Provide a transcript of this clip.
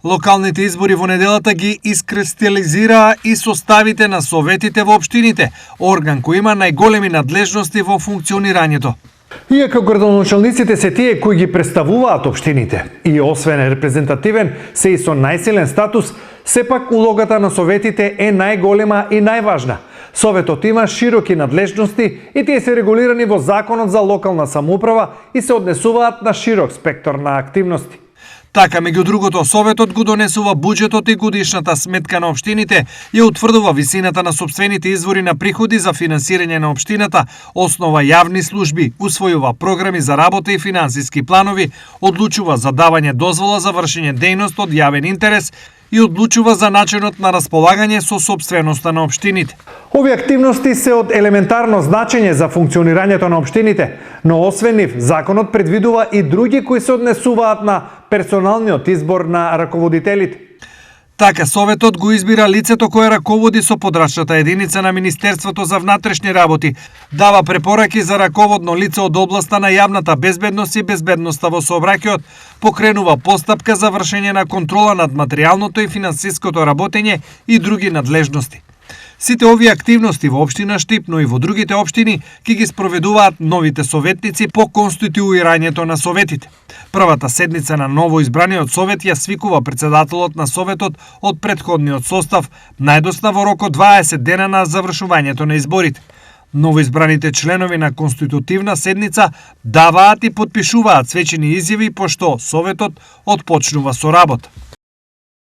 Локалните избори во неделата ги искристализираа и составите на советите во општините, орган кој има најголеми надлежности во функционирањето. Иако градоначалниците се тие кои ги представуваат општините и освен репрезентативен се и со најсилен статус, сепак улогата на советите е најголема и најважна. Советот има широки надлежности и тие се регулирани во Законот за локална самоуправа и се однесуваат на широк спектар на активности. Така, меѓу другото, Советот го донесува буџетот и годишната сметка на општините, ја утврдува висината на сопствените извори на приходи за финансирање на општината, основа јавни служби, усвојува програми за работа и финансиски планови, одлучува за давање дозвола за вршење дејност од јавен интерес и одлучува за начинот на располагање со сопственоста на општините. Овие активности се од елементарно значење за функционирањето на општините, но освен нив, законот предвидува и други кои се однесуваат на персоналниот избор на раководителите. Така, Советот го избира лицето кое раководи со подрачната единица на Министерството за внатрешни работи, дава препораки за раководно лице од областа на јавната безбедност и безбедноста во сообраќајот, покренува постапка за вршење на контрола над материјалното и финансиското работење и други надлежности. Сите овие активности во општина Штип, но и во другите општини ќе ги спроведуваат новите советници по конституирањето на советите. Првата седница на ново избраниот совет ја свикува председателот на советот од претходниот состав, најдосна во рок од 20 дена на завршувањето на изборите. Новоизбраните членови на конститутивна седница даваат и потпишуваат свечени изјави пошто советот отпочнува со работа.